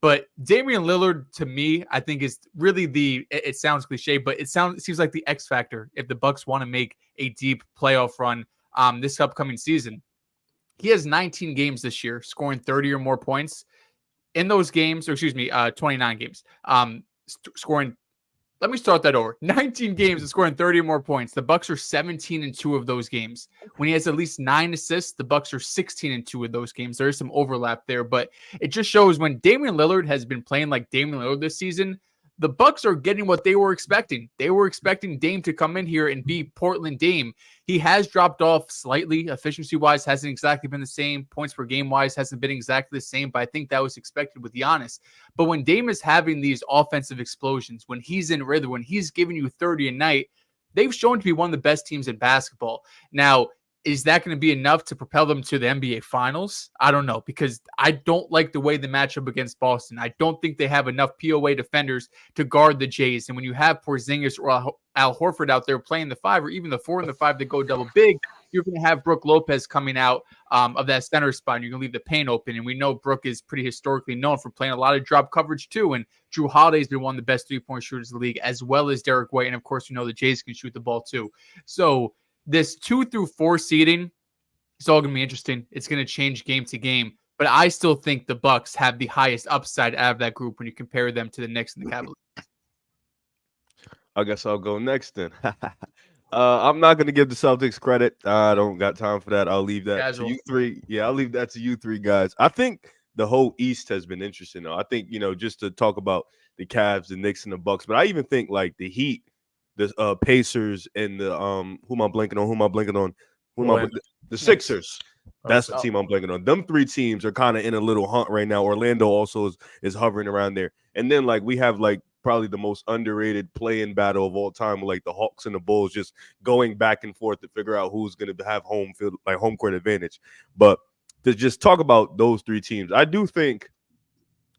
But Damian Lillard, to me, I think is really it sounds cliche, but it seems like the X factor if the Bucks want to make a deep playoff run this upcoming season. He has 19 games this year, scoring 30 or more points in those games, or excuse me, 29 games, scoring. Let me start that over. 19 games and scoring 30 or more points. The Bucks are 17-2 of those games. When he has at least 9 assists, the Bucks are 16-2 of those games. There is some overlap there, but it just shows when Damian Lillard has been playing like Damian Lillard this season, the Bucks are getting what they were expecting. They were expecting Dame to come in here and be Portland Dame. He has dropped off slightly, efficiency-wise, hasn't exactly been the same. Points per game-wise hasn't been exactly the same, but I think that was expected with Giannis. But when Dame is having these offensive explosions, when he's in rhythm, when he's giving you 30 a night, they've shown to be one of the best teams in basketball. Now, is that going to be enough to propel them to the NBA Finals? I don't know, because I don't like the way they match up against Boston. I don't think they have enough POA defenders to guard the Jays. And when you have Porzingis or Al Horford out there playing the 5 or even the 4 and the 5 that go double big, you're going to have Brook Lopez coming out of that center spot. And you're going to leave the paint open. And we know Brook is pretty historically known for playing a lot of drop coverage too. And Drew Holiday's been one of the best three-point shooters in the league, as well as Derek White. And of course, we know the Jays can shoot the ball too. So this 2 through 4 seeding, it's all going to be interesting. It's going to change game to game. But I still think the Bucks have the highest upside out of that group when you compare them to the Knicks and the Cavaliers. I guess I'll go next then. I'm not going to give the Celtics credit. I don't got time for that. I'll leave that to you three. Yeah, I'll leave that to you three guys. I think the whole East has been interesting, though. I think, just to talk about the Cavs, the Knicks, and the Bucks, but I even think like the Heat, the Pacers, and the who am I blanking on? The Sixers. That's the team I'm blanking on. Them 3 teams are kind of in a little hunt right now. Orlando also is hovering around there. And then like we have like probably the most underrated play-in battle of all time with like the Hawks and the Bulls just going back and forth to figure out who's going to have home court advantage. But to just talk about those 3 teams, I do think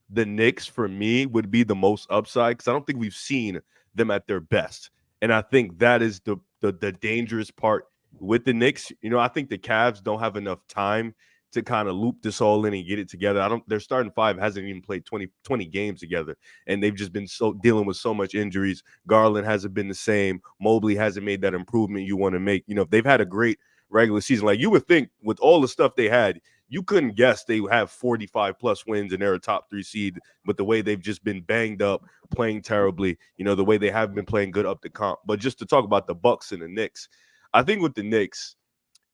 the Knicks for me would be the most upside because I don't think we've seen them at their best. And I think that is the dangerous part with the Knicks. I think the Cavs don't have enough time to kind of loop this all in and get it together. Their starting 5 hasn't even played 20 games together, and they've just been dealing with so much injuries. Garland hasn't been the same. Mobley hasn't made that improvement you want to make. They've had a great regular season. Like you would think with all the stuff they had, you couldn't guess they would have 45 plus wins and they're a top 3 seed, but the way they've just been banged up, playing terribly, the way they have been playing good up the comp. But just to talk about the Bucks and the Knicks, I think with the Knicks,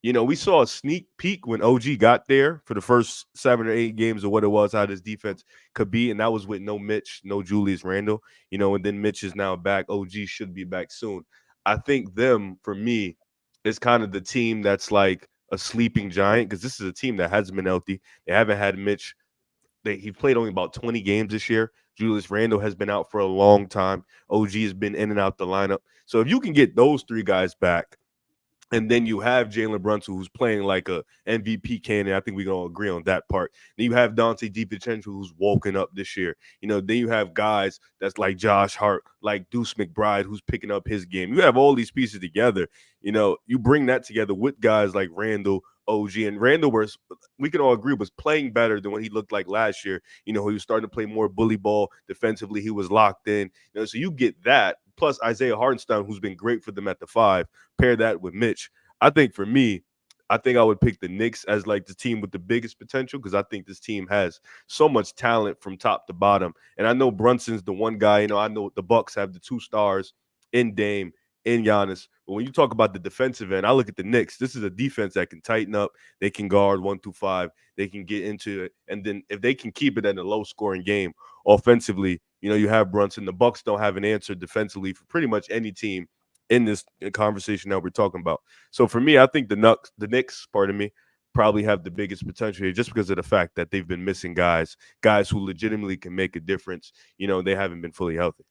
we saw a sneak peek when OG got there for the first 7 or 8 games of what it was, how this defense could be. And that was with no Mitch, no Julius Randle, and then Mitch is now back. OG should be back soon. I think them, for me, is kind of the team that's like a sleeping giant because this is a team that hasn't been healthy. They haven't had Mitch. He played only about 20 games this year. Julius Randle has been out for a long time. OG has been in and out the lineup. So if you can get those 3 guys back, and then you have Jalen Brunson, who's playing like a MVP candidate. I think we can all agree on that part. Then you have Dante DiVincenzo, who's woken up this year. Then you have guys that's like Josh Hart, like Deuce McBride, who's picking up his game. You have all these pieces together. You bring that together with guys like Randall, OG, and Randall, we can all agree, was playing better than what he looked like last year. He was starting to play more bully ball defensively. He was locked in. So you get that. Plus Isaiah Hartenstein, who's been great for them at the 5, pair that with Mitch. I think for me, I would pick the Knicks as like the team with the biggest potential because I think this team has so much talent from top to bottom. And I know Brunson's the one guy, I know the Bucks have the 2 stars in Dame, in Giannis. But when you talk about the defensive end, I look at the Knicks. This is a defense that can tighten up. They can guard 1 through 5. They can get into it. And then if they can keep it at a low-scoring game offensively, you have Brunson. The Bucks don't have an answer defensively for pretty much any team in this conversation that we're talking about. So for me, I think the Knicks, probably have the biggest potential here just because of the fact that they've been missing guys who legitimately can make a difference. They haven't been fully healthy.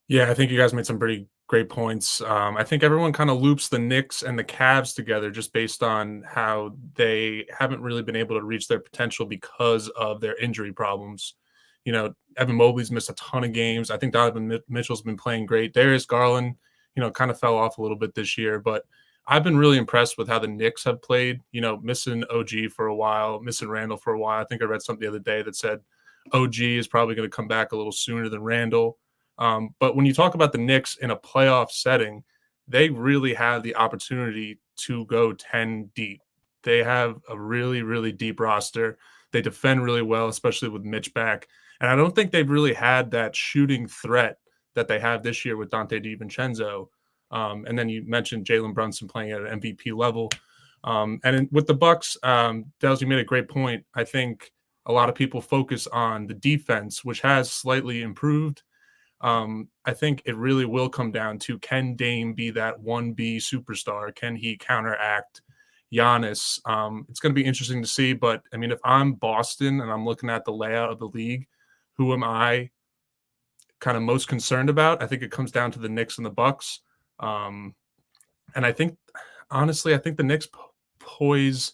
Yeah, I think you guys made some pretty great points. I think everyone kind of loops the Knicks and the Cavs together just based on how they haven't really been able to reach their potential because of their injury problems. Evan Mobley's missed a ton of games. I think Donovan Mitchell's been playing great. Darius Garland, kind of fell off a little bit this year, but I've been really impressed with how the Knicks have played, missing OG for a while, missing Randall for a while. I think I read something the other day that said OG is probably going to come back a little sooner than Randall. But when you talk about the Knicks in a playoff setting, they really have the opportunity to go 10 deep. They have a really, really deep roster. They defend really well, especially with Mitch back. And I don't think they've really had that shooting threat that they have this year with Dante DiVincenzo. And then you mentioned Jalen Brunson playing at an MVP level. With the Bucks, Dehls, you made a great point. I think a lot of people focus on the defense, which has slightly improved. I think it really will come down to, can Dame be that 1B superstar? Can he counteract Giannis? It's going to be interesting to see. But, I mean, if I'm Boston and I'm looking at the layout of the league, who am I kind of most concerned about? I think it comes down to the Knicks and the Bucks. And I think, honestly, I think the Knicks pose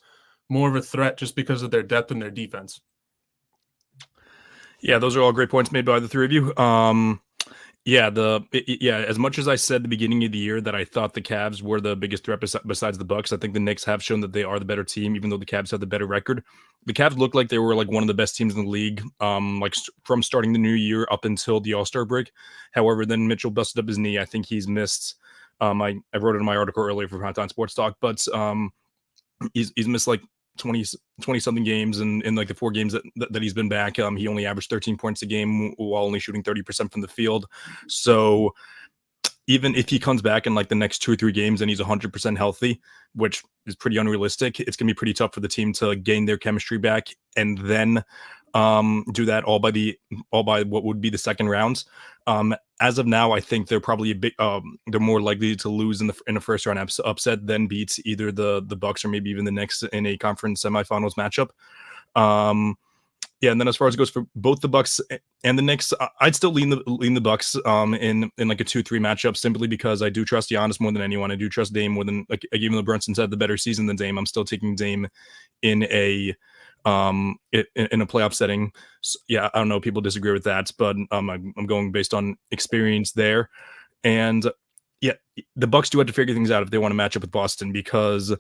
more of a threat just because of their depth and their defense. Yeah, those are all great points made by the three of you. As much as I said at the beginning of the year that I thought the Cavs were the biggest threat besides the Bucks, I think the Knicks have shown that they are the better team, even though the Cavs have the better record. The Cavs looked like they were like one of the best teams in the league, from starting the new year up until the All-Star break. However, then Mitchell busted up his knee. I think he's missed. I wrote it in my article earlier for Primetime Sports Talk, but he's missed like 20 something games in like the 4 games that he's been back. He only averaged 13 points a game while only shooting 30% from the field. So even if he comes back in like the next 2 or 3 games and he's 100% healthy, which is pretty unrealistic, it's gonna be pretty tough for the team to gain their chemistry back and then do that all by what would be the second rounds. As of now, I think they're probably they're more likely to lose in the first round upset than beat either the Bucks or maybe even the Knicks in a conference semifinals matchup. And then as far as it goes for both the Bucks and the Knicks, I'd still lean the Bucks in like a 2-3 matchup, simply because I do trust Giannis more than anyone. I do trust Dame more than, like, even though Brunson's had the better season than Dame, I'm still taking Dame in a playoff setting. So, yeah, I don't know, people disagree with that, but I'm going based on experience there. And yeah, the Bucks do have to figure things out if they want to match up with Boston, because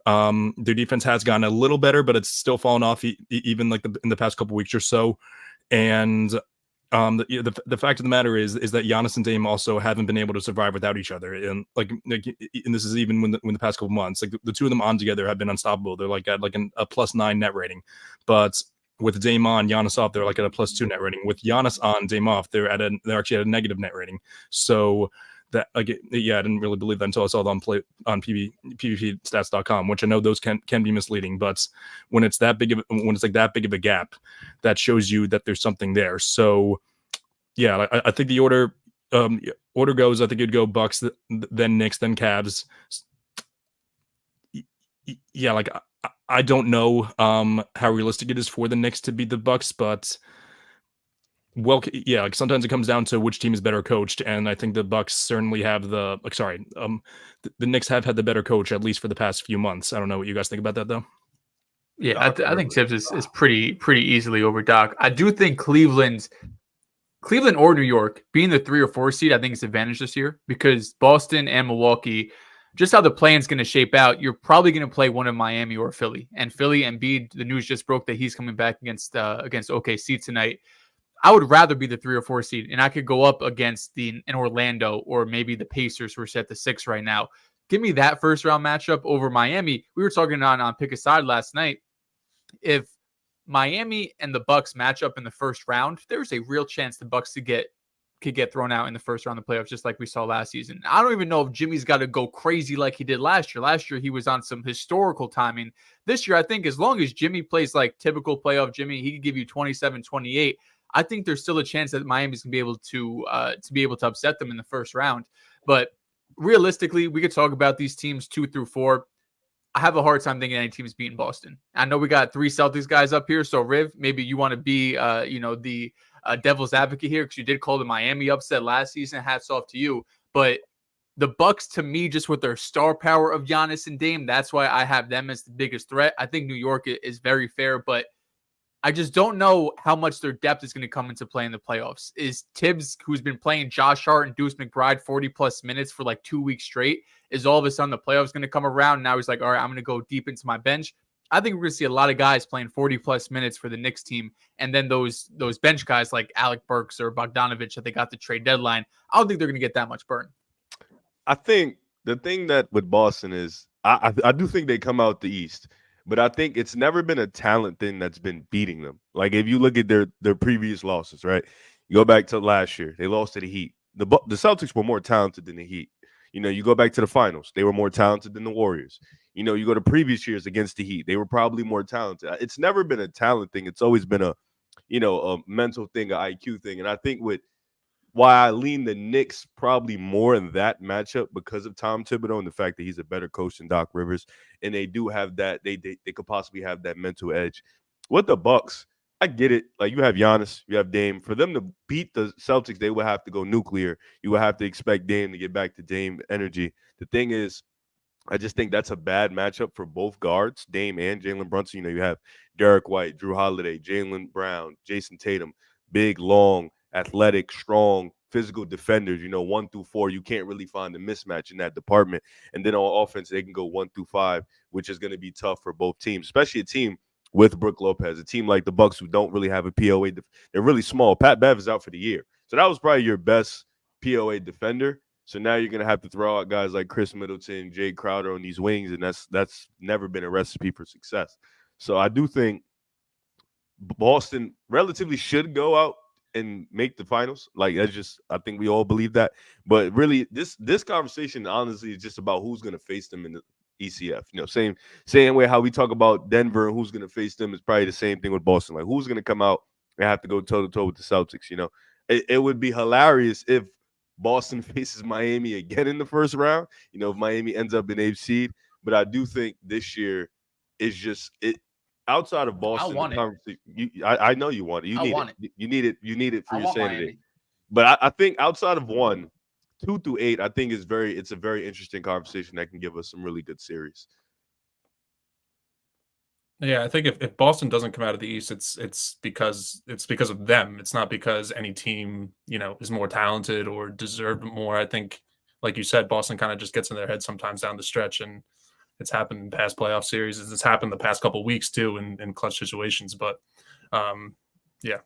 their defense has gotten a little better, but it's still fallen off even like in the past couple weeks or so. And the fact of the matter is that Giannis and Dame also haven't been able to survive without each other. And and this is even when the past couple months, like the two of them on together have been unstoppable. They're like at like a +9 net rating, but with Dame on, Giannis off, they're like at a +2 net rating. With Giannis on, Dame off, they're actually at a negative net rating. So that, I didn't really believe that until I saw it on PvPstats.com, which I know those can be misleading, but when it's like that big of a gap, that shows you that there's something there. So yeah, I think the order goes, I think it'd go Bucks, then Knicks, then Cavs. Yeah, like I don't know how realistic it is for the Knicks to beat the Bucks, but like sometimes it comes down to which team is better coached, and I think the Bucks certainly have the Knicks have had the better coach, at least for the past few months. I don't know what you guys think about that, though. Yeah, I think Tibbs is pretty easily over Doc. I do think Cleveland or New York being the 3 or 4 seed, I think it's advantage this year, because Boston and Milwaukee, just how the plan's going to shape out, you're probably going to play one of Miami or Philly. And Philly, Embiid, the news just broke that he's coming back against OKC tonight. I would rather be the 3 or 4 seed, and I could go up against an Orlando or maybe the Pacers, who are set to 6 right now. Give me that first round matchup over Miami. We were talking on Pick a Side last night. If Miami and the Bucks match up in the first round, there's a real chance the Bucks could get thrown out in the first round of the playoffs, just like we saw last season. I don't even know if Jimmy's got to go crazy like he did last year. Last year, he was on some historical timing. This year, I think as long as Jimmy plays like typical playoff Jimmy, he could give you 27, 28. I think there's still a chance that Miami's going to be able to upset them in the first round. But realistically, we could talk about these teams 2 through 4. I have a hard time thinking any team's beating Boston. I know we got 3 Celtics guys up here, so Riv, maybe you want to be the devil's advocate here, because you did call the Miami upset last season. Hats off to you. But the Bucks, to me, just with their star power of Giannis and Dame, that's why I have them as the biggest threat. I think New York is very fair, but I just don't know how much their depth is going to come into play in the playoffs. Is Tibbs, who's been playing Josh Hart and Deuce McBride 40-plus minutes for like 2 weeks straight, is all of a sudden the playoffs going to come around? Now he's like, all right, I'm going to go deep into my bench. I think we're going to see a lot of guys playing 40-plus minutes for the Knicks team. And then those bench guys like Alec Burks or Bogdanovich that they got the trade deadline, I don't think they're going to get that much burn. I think the thing that with Boston is I do think they come out the East. But I think it's never been a talent thing that's been beating them. Like if you look at their previous losses, right? You go back to last year, they lost to the Heat. The Celtics were more talented than the Heat. You know, you go back to the finals, they were more talented than the Warriors. You know, you go to previous years against the Heat, they were probably more talented. It's never been a talent thing. It's always been a mental thing, an IQ thing. And I think why I lean the Knicks probably more in that matchup because of Tom Thibodeau and the fact that he's a better coach than Doc Rivers, and they do have that. They could possibly have that mental edge. With the Bucks, I get it. Like you have Giannis, you have Dame. For them to beat the Celtics, they would have to go nuclear. You would have to expect Dame to get back to Dame energy. The thing is, I just think that's a bad matchup for both guards, Dame and Jalen Brunson. You know, you have Derek White, Drew Holiday, Jaylen Brown, Jason Tatum, big, long, athletic, strong, physical defenders, 1 through 4. You can't really find a mismatch in that department. And then on offense, they can go 1 through 5, which is going to be tough for both teams, especially a team with Brook Lopez, a team like the Bucks who don't really have a POA. They're really small. Pat Bev is out for the year. So that was probably your best POA defender. So now you're going to have to throw out guys like Chris Middleton, Jay Crowder on these wings, and that's never been a recipe for success. So I do think Boston relatively should go out and make the finals. Like that's just, I think we all believe that. But really, this conversation honestly is just about who's going to face them in the ECF. Same way how we talk about Denver and who's going to face them is probably the same thing with Boston. Like who's going to come out and have to go toe to toe with the Celtics. It would be hilarious if Boston faces Miami again in the first round. If Miami ends up in 8th seed. But I do think this year is just it. Outside of Boston, I know you want it. You need it. You need it. You need it for your sanity. Miami. But I think outside of 1, 2 through 8, I think it's a very interesting conversation that can give us some really good series. Yeah, I think if Boston doesn't come out of the East, it's because of them. It's not because any team is more talented or deserved more. I think, like you said, Boston kind of just gets in their head sometimes down the stretch, and it's happened in past playoff series. It's happened the past couple of weeks too in clutch situations. But yeah.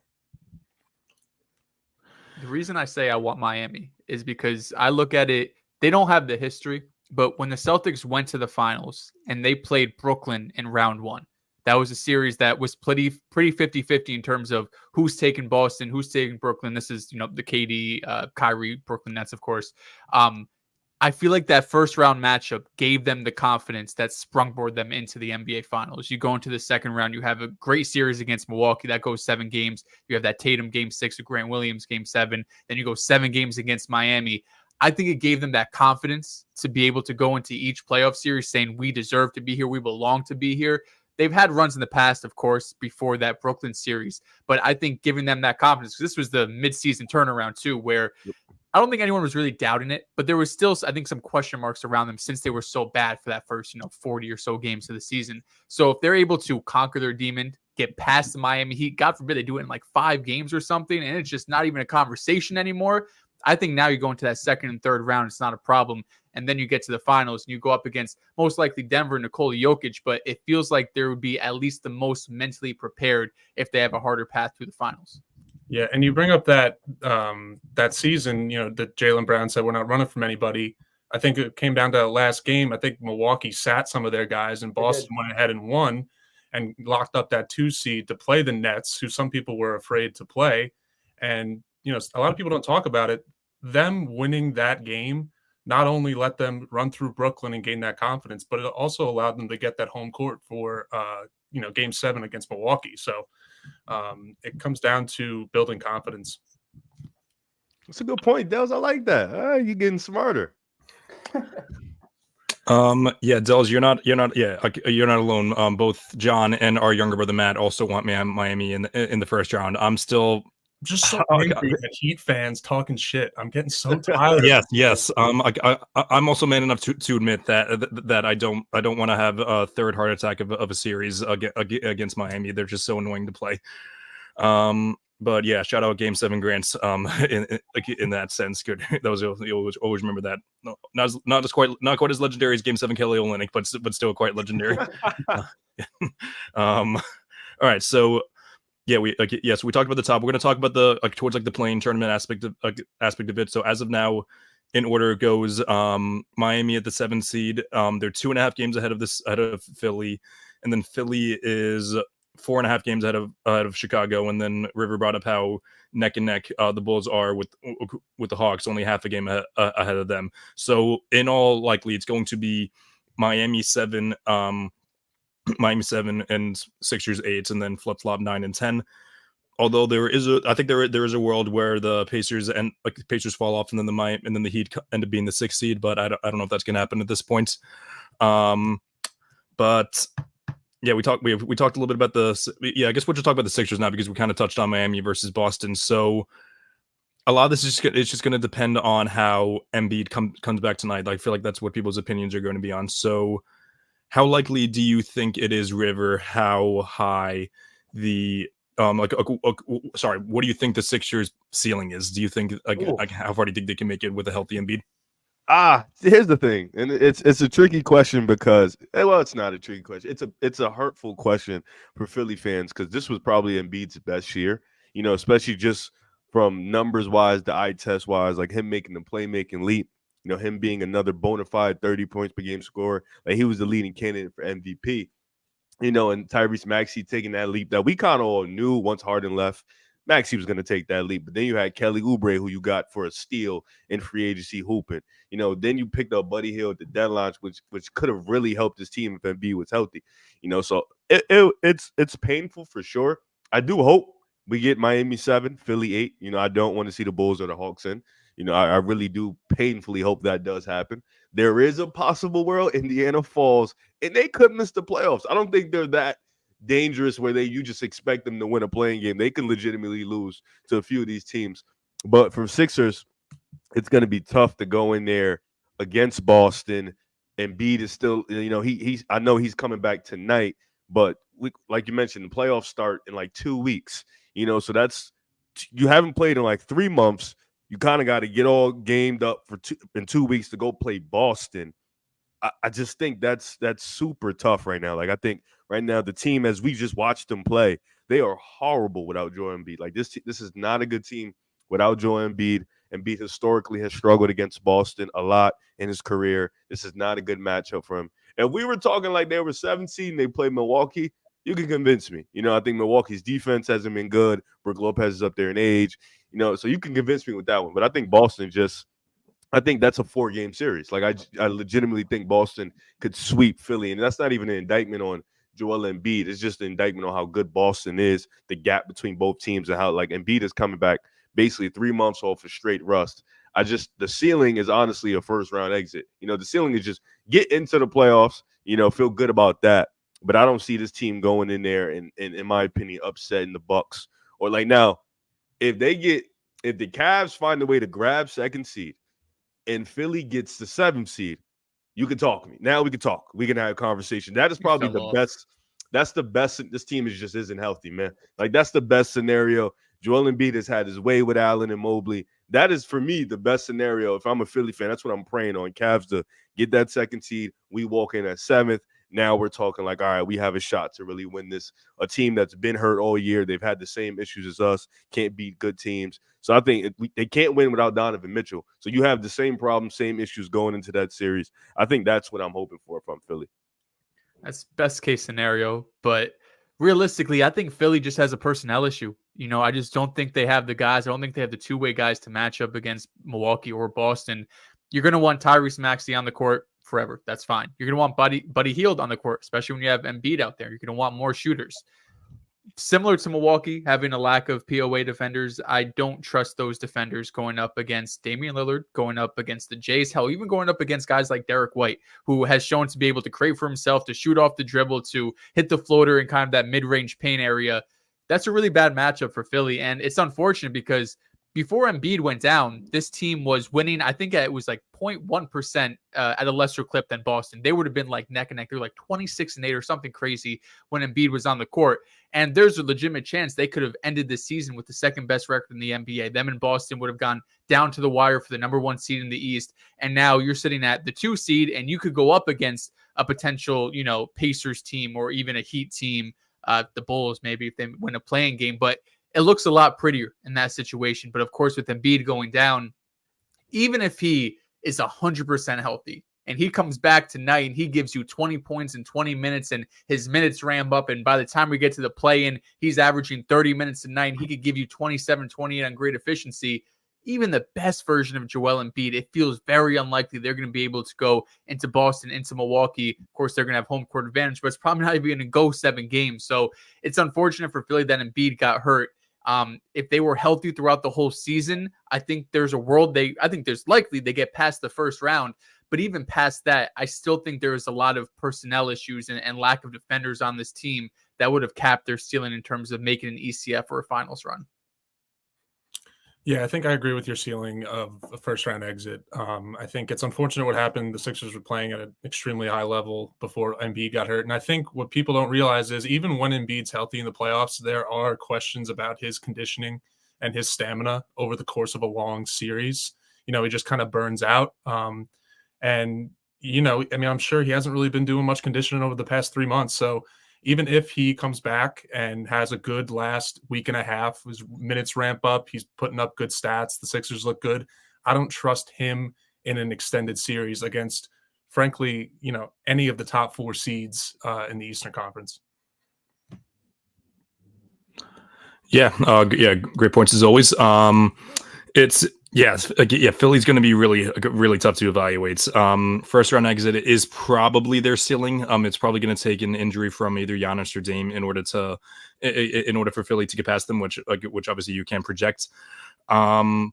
The reason I say I want Miami is because I look at it, they don't have the history, but when the Celtics went to the finals and they played Brooklyn in round 1, that was a series that was pretty 50-50 in terms of who's taking Boston, who's taking Brooklyn. This is, the KD, Kyrie, Brooklyn Nets, of course. I feel like that first round matchup gave them the confidence that sprungboard them into the NBA Finals. You go into the second round, you have a great series against Milwaukee that goes 7 games. You have that Tatum game 6 with Grant Williams, game 7. Then you go 7 games against Miami. I think it gave them that confidence to be able to go into each playoff series saying we deserve to be here, we belong to be here. They've had runs in the past, of course, before that Brooklyn series. But I think giving them that confidence, because this was the midseason turnaround too, where I don't think anyone was really doubting it, but there was still, I think, some question marks around them since they were so bad for that first, 40 or so games of the season. So if they're able to conquer their demon, get past the Miami Heat, God forbid they do it in like 5 games or something, and it's just not even a conversation anymore. I think now you go into that second and third round, it's not a problem. And then you get to the finals and you go up against most likely Denver and Nikola Jokic, but it feels like there would be at least the most mentally prepared if they have a harder path through the finals. Yeah, and you bring up that that season, that Jaylen Brown said we're not running from anybody. I think it came down to that last game. I think Milwaukee sat some of their guys, and Boston went ahead and won and locked up that 2 seed to play the Nets, who some people were afraid to play. And, a lot of people don't talk about it. Them winning that game not only let them run through Brooklyn and gain that confidence, but it also allowed them to get that home court for, game 7 against Milwaukee. So it comes down to building confidence. That's a good point, Dehls. I like that. You're getting smarter. Yeah, Dehls, you're not you're not alone. Both John and our younger brother Matt also want Miami in the first round. I'm still Just so angry at Heat fans talking shit. I'm getting so tired. Yes. I'm also man enough to admit that I don't want to have a third heart attack of a series against Miami. They're just so annoying to play. But yeah, shout out Game 7 Grants. In that sense, good. That was you always remember that. No, not quite as legendary as Game 7 Kelly Olynyk, but still quite legendary. All right, so. Yeah, we talked about the top. We're going to talk about the towards the playing tournament aspect of it. So as of now, in order it goes, Miami at the 7th seed. They're 2.5 games ahead of Philly, and then Philly is 4.5 games ahead of Chicago. And then River brought up how neck and neck the Bulls are with the Hawks, only half a game ahead of them. So in all likely, it's going to be Miami 7. Miami 7 and Sixers 8, and then flip flop 9 and 10. Although I think there is a world where the Pacers fall off, and then the Heat end up being the 6th seed. But I don't know if that's going to happen at this point. But yeah, we talked a little bit about I guess we'll just talk about the Sixers now because we kind of touched on Miami versus Boston. So a lot of this is just going to depend on how Embiid comes back tonight. I feel like that's what people's opinions are going to be on. So. How likely do you think it is, River? How high the what do you think the Sixers ceiling is? Do you think how far do you think they can make it with a healthy Embiid? Here's the thing, and it's a tricky question because it's not a tricky question. It's a hurtful question for Philly fans because this was probably Embiid's best year. Especially just from numbers wise, the eye test wise, like him making the playmaking leap. Him being another bona fide 30 points per game scorer. Like he was the leading candidate for MVP. And Tyrese Maxey taking that leap that we kind of all knew once Harden left. Maxey was going to take that leap. But then you had Kelly Oubre, who you got for a steal in free agency hooping. Then you picked up Buddy Hield at the deadline, which could have really helped his team if Embiid was healthy. So it's painful for sure. I do hope we get Miami 7, Philly 8. I don't want to see the Bulls or the Hawks in. I really do painfully hope that does happen. There is a possible world Indiana falls, and they could miss the playoffs. I don't think they're that dangerous where you just expect them to win a playing game. They can legitimately lose to a few of these teams. But for Sixers, it's going to be tough to go in there against Boston. Embiid is still, I know he's coming back tonight, but like you mentioned, the playoffs start in 2 weeks. So that's you haven't played in 3 months. You kind of got to get all gamed up in 2 weeks to go play Boston. I just think that's super tough right now. I think right now the team, as we just watched them play, they are horrible without Joel Embiid. This is not a good team without Joel Embiid. Embiid historically has struggled against Boston a lot in his career. This is not a good matchup for him. If we were talking like they were 7th seed and they played Milwaukee, you can convince me. I think Milwaukee's defense hasn't been good. Brook Lopez is up there in age. So you can convince me with that one. But I think Boston I think that's a 4-game series. I legitimately think Boston could sweep Philly. And that's not even an indictment on Joel Embiid. It's just an indictment on how good Boston is, the gap between both teams, and how Embiid is coming back basically 3 months off of straight rust. The ceiling is honestly a first-round exit. The ceiling is just get into the playoffs, feel good about that. But I don't see this team going in there and in my opinion, upsetting the Bucks. Or now, if the Cavs find a way to grab 2nd seed and Philly gets the 7th seed, you can talk to me. Now we can talk. We can have a conversation. That is probably the best. That's the best. This team just isn't healthy, man. That's the best scenario. Joel Embiid has had his way with Allen and Mobley. That is, for me, the best scenario. If I'm a Philly fan, that's what I'm praying on. Cavs to get that 2nd seed. We walk in at 7th. Now we're talking all right, we have a shot to really win this. A team that's been hurt all year. They've had the same issues as us. Can't beat good teams. So I think they can't win without Donovan Mitchell. So you have the same problems, same issues going into that series. I think that's what I'm hoping for if I'm Philly. That's best case scenario. But realistically, I think Philly just has a personnel issue. I just don't think they have the guys. I don't think they have the two-way guys to match up against Milwaukee or Boston. You're going to want Tyrese Maxey on the court forever. That's fine. You're going to want Buddy Hield on the court, especially when you have Embiid out there. You're going to want more shooters. Similar to Milwaukee, having a lack of POA defenders, I don't trust those defenders going up against Damian Lillard, going up against the Jays, hell, even going up against guys like Derek White, who has shown to be able to create for himself, to shoot off the dribble, to hit the floater in kind of that mid-range paint area. that's a really bad matchup for Philly. And it's unfortunate because before Embiid went down, this team was winning. I think it was like 0.1% at a lesser clip than Boston. They would have been like neck and neck. They were like 26-8 or something crazy when Embiid was on the court. And there's a legitimate chance they could have ended this season with the second best record in the NBA. Them and Boston would have gone down to the wire for the number 1 seed in the East. And now you're sitting at the 2 seed, and you could go up against a potential, Pacers team or even a Heat team, the Bulls maybe if they win a playing game. But it looks a lot prettier in that situation. But of course, with Embiid going down, even if he is 100% healthy and he comes back tonight and he gives you 20 points in 20 minutes and his minutes ramp up, and by the time we get to the play-in, he's averaging 30 minutes a night and he could give you 27, 28 on great efficiency. Even the best version of Joel Embiid, it feels very unlikely they're going to be able to go into Boston, into Milwaukee. Of course, they're going to have home court advantage, but it's probably not even going to go 7 games. So it's unfortunate for Philly that Embiid got hurt. If they were healthy throughout the whole season, I think there's a world I think there's likely they get past the first round. But even past that, I still think there is a lot of personnel issues and lack of defenders on this team that would have capped their ceiling in terms of making an ECF or a finals run. Yeah, I think I agree with your ceiling of a first-round exit. I think it's unfortunate what happened. The Sixers were playing at an extremely high level before Embiid got hurt. And I think what people don't realize is even when Embiid's healthy in the playoffs, there are questions about his conditioning and his stamina over the course of a long series. He just kind of burns out. I'm sure he hasn't really been doing much conditioning over the past 3 months. So even if he comes back and has a good last week and a half, his minutes ramp up, he's putting up good stats, the Sixers look good, I don't trust him in an extended series against, frankly, any of the top 4 seeds in the Eastern Conference. Yeah, great points as always. Philly's going to be really tough to evaluate. First round exit is probably their ceiling. It's probably going to take an injury from either Giannis or Dame in order for Philly to get past them, which obviously you can't project. And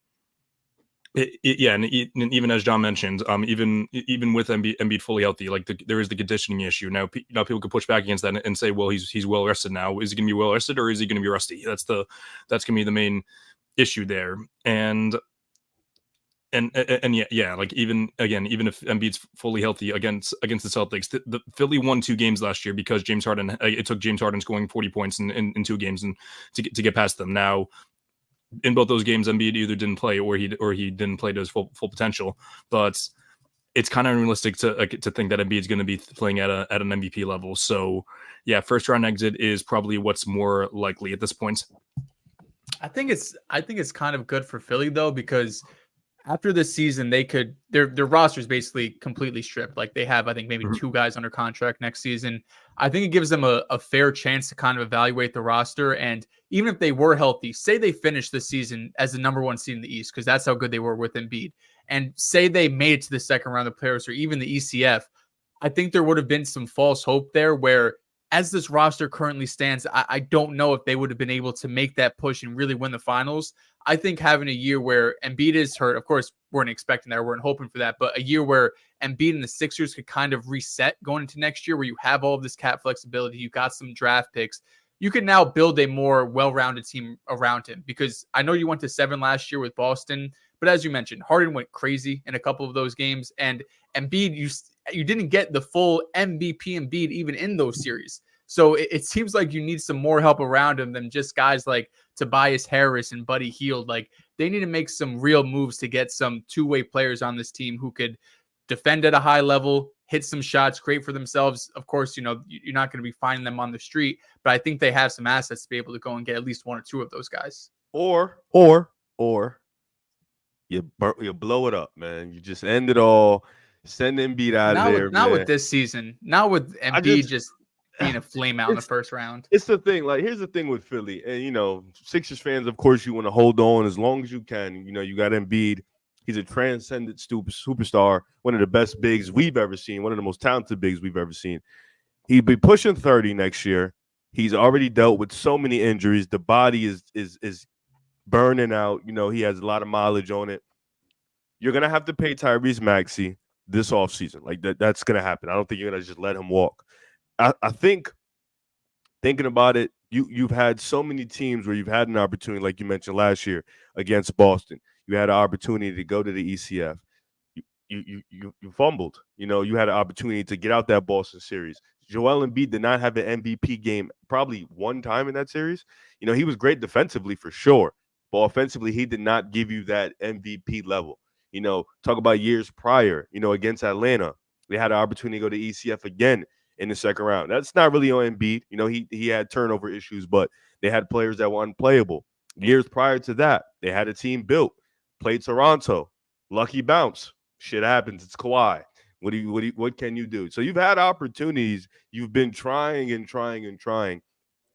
even as John mentioned, even with Embiid fully healthy, there is the conditioning issue. Now people could push back against that and say, well, he's well rested now. Is he going to be well rested or is he going to be rusty? That's going to be the main issue there. And even if Embiid's fully healthy against the Celtics, the Philly won 2 games last year because James Harden. It took James Harden scoring 40 points in 2 games and to get past them. Now, in both those games, Embiid either didn't play or he didn't play to his full potential. But it's kind of unrealistic to think that Embiid's going to be playing at an MVP level. So yeah, first round exit is probably what's more likely at this point. I think it's kind of good for Philly though, because after this season, their roster is basically completely stripped. Like they have, I think, maybe 2 guys under contract next season. I think it gives them a fair chance to kind of evaluate the roster. And even if they were healthy, say they finished the season as the number 1 seed in the East, because that's how good they were with Embiid. And say they made it to the second round of playoffs or even the ECF, I think there would have been some false hope there where, as this roster currently stands, I don't know if they would have been able to make that push and really win the finals. I think having a year where Embiid is hurt, of course, weren't expecting that, weren't hoping for that, but a year where Embiid and the Sixers could kind of reset going into next year, where you have all of this cap flexibility, you got some draft picks, you can now build a more well-rounded team around him. Because I know you went to 7 last year with Boston, but as you mentioned, Harden went crazy in a couple of those games, and Embiid, you didn't get the full MVP Embiid even in those series. So it seems like you need some more help around him than just guys like Tobias Harris and Buddy Hield. Like they need to make some real moves to get some 2-way players on this team who could defend at a high level, hit some shots, create for themselves. Of course, you're not going to be finding them on the street, but I think they have some assets to be able to go and get at least 1 or 2 of those guys. Or you blow it up, man. You just end it all. Send Embiid out of there. Not with this season. Not with Embiid just being a flame out in the first round. It's the thing. Like, here's the thing with Philly, and Sixers fans, of course, you want to hold on as long as you can. You got Embiid. He's a transcendent superstar, one of the best bigs we've ever seen, one of the most talented bigs we've ever seen. He'd be pushing 30 next year. He's already dealt with so many injuries. The body is burning out. He has a lot of mileage on it. You're gonna have to pay Tyrese Maxey this offseason. Like that's gonna happen. I don't think you're gonna just let him walk. I think, thinking about it, You've had so many teams where you've had an opportunity, like you mentioned last year against Boston. You had an opportunity to go to the ECF. You fumbled. You had an opportunity to get out that Boston series. Joel Embiid did not have an MVP game probably one time in that series. He was great defensively for sure, but offensively he did not give you that MVP level. Talk about years prior, against Atlanta. They had an opportunity to go to ECF again in the second round. That's not really on Embiid. He had turnover issues, but they had players that were unplayable. Years prior to that, they had a team built, played Toronto, lucky bounce. Shit happens. It's Kawhi. What can you do? So you've had opportunities. You've been trying and trying and trying.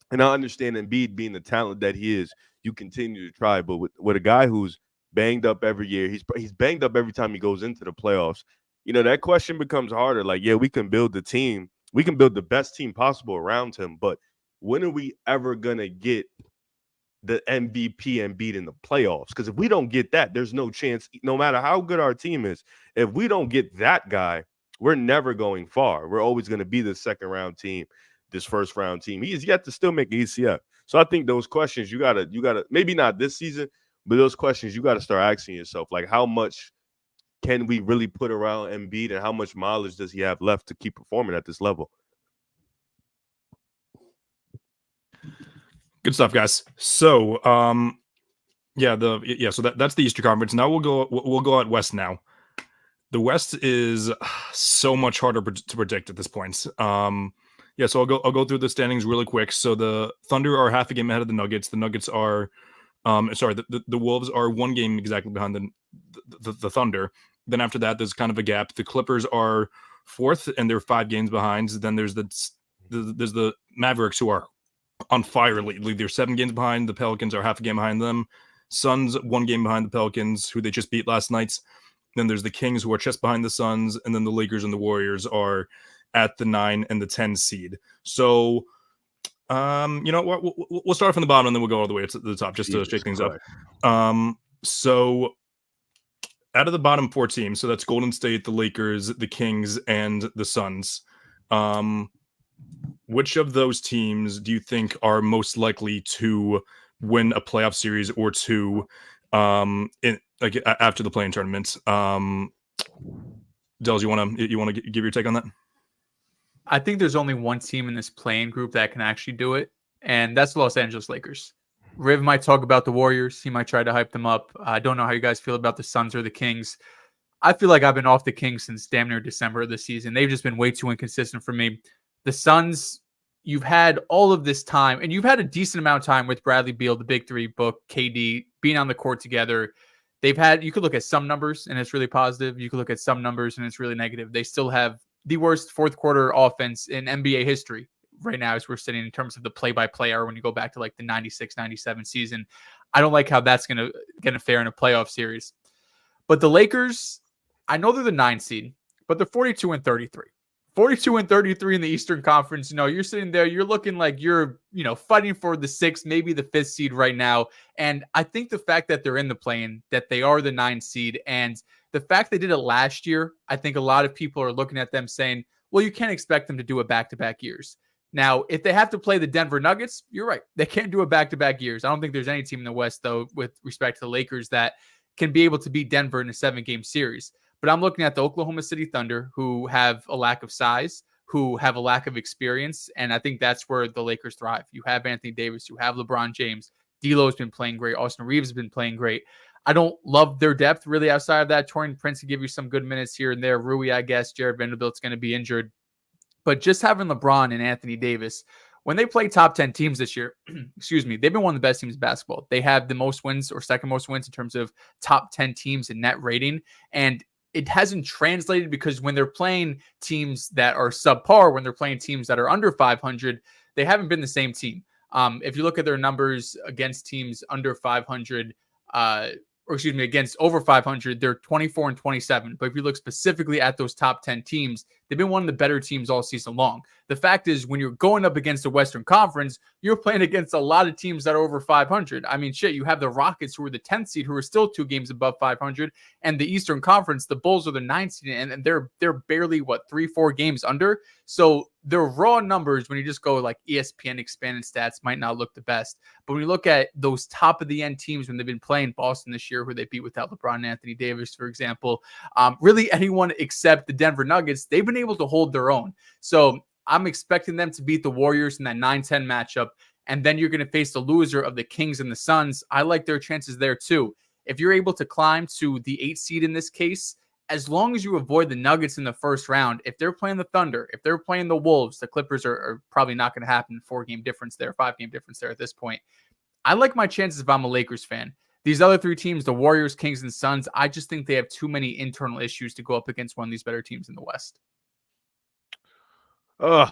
And I understand Embiid being the talent that he is, you continue to try. But with a guy who's banged up every year, he's banged up every time he goes into the playoffs. That question becomes harder. Like, yeah, we can build the team. We can build the best team possible around him. But when are we ever going to get the MVP Embiid in the playoffs? Because if we don't get that, there's no chance, no matter how good our team is. If we don't get that guy, we're never going far. We're always going to be the second round team, this first round team. He has yet to still make ECF. So I think those questions you gotta maybe not this season, but those questions you gotta start asking yourself, like how much can we really put around Embiid and how much mileage does he have left to keep performing at this level? Good stuff, guys. So, so that's the Eastern Conference. Now we'll go out West now. The West is so much harder to predict at this point. So I'll go through the standings really quick. So the Thunder are half a game ahead of the Nuggets. The Nuggets are, the Wolves are one game exactly behind the Thunder. Then after that, there's kind of a gap. The Clippers are fourth, and they're 5 games behind. Then there's the Mavericks, who are on fire lately. They're 7 games behind. The Pelicans are half a game behind them. Suns 1 game behind the Pelicans, who they just beat last night. Then there's the Kings, who are just behind the Suns, and then the Lakers and the Warriors are at the 9 and the 10 seed. So, we'll start from the bottom and then we'll go all the way to the top just to shake things up. So out of the bottom 4 teams, so that's Golden State, the Lakers, the Kings, and the Suns. Which of those teams do you think are most likely to win a playoff series or two after the play-in tournament? Dehls, you want to give your take on that? I think there's only one team in this play-in group that can actually do it, and that's the Los Angeles Lakers. Riv might talk about the Warriors. He might try to hype them up. I don't know how you guys feel about the Suns or the Kings. I feel like I've been off the Kings since damn near December of the season. They've just been way too inconsistent for me. The Suns, you've had all of this time, and you've had a decent amount of time with Bradley Beal, the Big Three, Book, KD, being on the court together. You could look at some numbers, and it's really positive. You could look at some numbers, and it's really negative. They still have the worst fourth quarter offense in NBA history right now as we're sitting in terms of the play-by-play hour when you go back to like the 96-97 season. I don't like how that's going to fare in a playoff series. But the Lakers, I know they're the 9 seed, but they're 42-33. 42-33 in the Eastern Conference. You're sitting there, you're looking like you're, fighting for the 6th, maybe the 5th seed right now. And I think the fact that they're in the play-in, that they are the 9 seed, and the fact they did it last year, I think a lot of people are looking at them saying, well, you can't expect them to do it back-to-back years. Now, if they have to play the Denver Nuggets, you're right. They can't do it back-to-back years. I don't think there's any team in the West, though, with respect to the Lakers, that can be able to beat Denver in a 7-game series. But I'm looking at the Oklahoma City Thunder, who have a lack of size, who have a lack of experience, and I think that's where the Lakers thrive. You have Anthony Davis, you have LeBron James. D'Lo's been playing great. Austin Reeves has been playing great. I don't love their depth really outside of that. Taurean Prince can give you some good minutes here and there. Rui, I guess. Jared Vanderbilt's going to be injured. But just having LeBron and Anthony Davis, when they play top 10 teams this year, they've been one of the best teams in basketball. They have the most wins or second most wins in terms of top 10 teams in net rating. And it hasn't translated because when they're playing teams that are subpar, when they're playing teams that are under 500, they haven't been the same team. If you look at their numbers against teams under 500, against over 500, they're 24-27. But if you look specifically at those top 10 teams, they've been one of the better teams all season long. The fact is, when you're going up against the Western Conference, you're playing against a lot of teams that are over 500. I mean, shit, you have the Rockets, who are the 10th seed, who are still 2 games above 500, and the Eastern Conference, the Bulls are the 9th seed, and they're barely, 3-4 games under. So their raw numbers, when you just go like ESPN expanded stats, might not look the best. But when you look at those top of the end teams when they've been playing Boston this year, who they beat without LeBron and Anthony Davis, for example, really anyone except the Denver Nuggets, they've been able to hold their own. So I'm expecting them to beat the Warriors in that 9-10 matchup. And then you're going to face the loser of the Kings and the Suns. I like their chances there too. If you're able to climb to the 8th seed in this case, as long as you avoid the Nuggets in the first round, if they're playing the Thunder, if they're playing the Wolves, the Clippers are probably not going to happen. 4-game difference there, 5-game difference there at this point. I like my chances if I'm a Lakers fan. These other 3 teams, the Warriors, Kings, and Suns, I just think they have too many internal issues to go up against one of these better teams in the West. I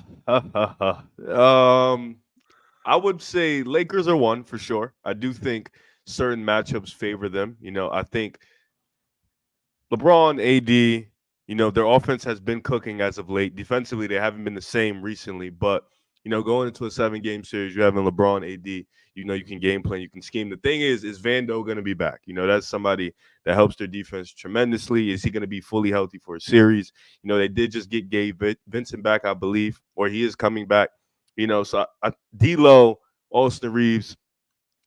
would say Lakers are one for sure. I do think certain matchups favor them. I think LeBron, AD, their offense has been cooking as of late. Defensively, they haven't been the same recently, but going into a 7-game series, you having LeBron, AD, you can game plan, you can scheme. The thing is Vando going to be back? That's somebody that helps their defense tremendously. Is he going to be fully healthy for a series? They did just get Gabe Vincent back, I believe, or he is coming back. So D'Lo, Austin Reeves,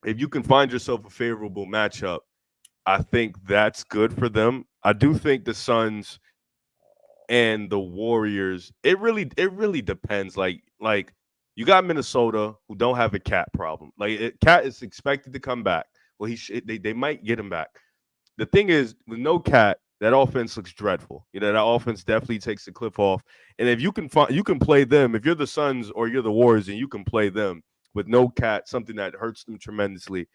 if you can find yourself a favorable matchup, I think that's good for them. I do think the Suns and the Warriors, it really depends. Like you got Minnesota, who don't have a Cat problem. Cat is expected to come back. Well, they might get him back. The thing is, with no Cat, that offense looks dreadful. That offense definitely takes the cliff off. And if you can play them, if you're the Suns or you're the Warriors and you can play them with no Cat, something that hurts them tremendously.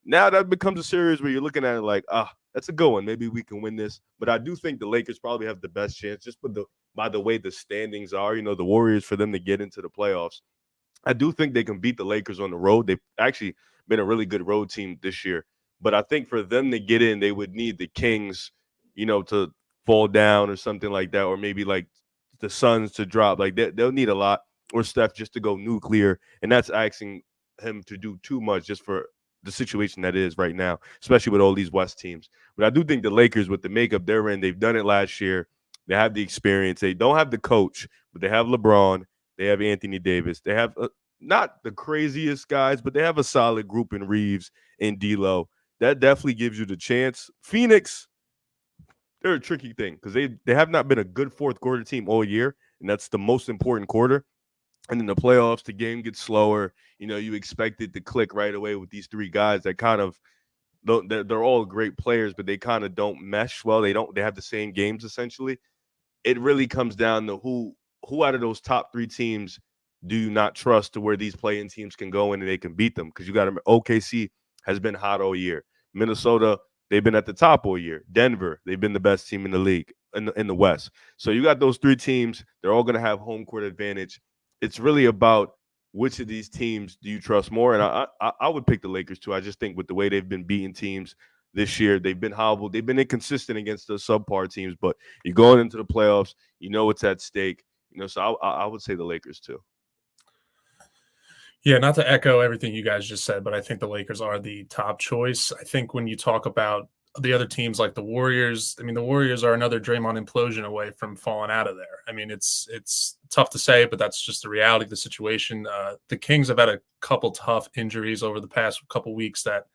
Now that becomes a series where you're looking at it like, that's a good one. Maybe we can win this. But I do think the Lakers probably have the best chance just by the way the standings are. The Warriors, for them to get into the playoffs. I do think they can beat the Lakers on the road. They've actually been a really good road team this year. But I think for them to get in, they would need the Kings, to fall down or something like that, or maybe like the Suns to drop. Like they'll need a lot, or Steph just to go nuclear. And that's asking him to do too much just for the situation that is right now, especially with all these West teams. But I do think the Lakers, with the makeup they're in, they've done it last year. They have the experience. They don't have the coach, but they have LeBron. They have Anthony Davis. They have not the craziest guys, but they have a solid group in Reeves and D'Lo. That definitely gives you the chance. Phoenix, they're a tricky thing because they have not been a good fourth quarter team all year, and that's the most important quarter. And in the playoffs, the game gets slower. You expect it to click right away with these 3 guys that kind of they're all great players, but they kind of don't mesh well. They have the same games essentially. It really comes down to who out of those top 3 teams do you not trust to where these play-in teams can go in and they can beat them? Because you got to remember, OKC has been hot all year. Minnesota, they've been at the top all year. Denver, they've been the best team in the league in the West. So you got those 3 teams. They're all going to have home court advantage. It's really about which of these teams do you trust more? And I would pick the Lakers too. I just think with the way they've been beating teams this year, they've been hobbled. They've been inconsistent against the subpar teams. But you're going into the playoffs, it's at stake. So I would say the Lakers too. Yeah, not to echo everything you guys just said, but I think the Lakers are the top choice. I think when you talk about the other teams like the Warriors, the Warriors are another Draymond implosion away from falling out of there. It's tough to say, but that's just the reality of the situation. The Kings have had a couple tough injuries over the past couple weeks that,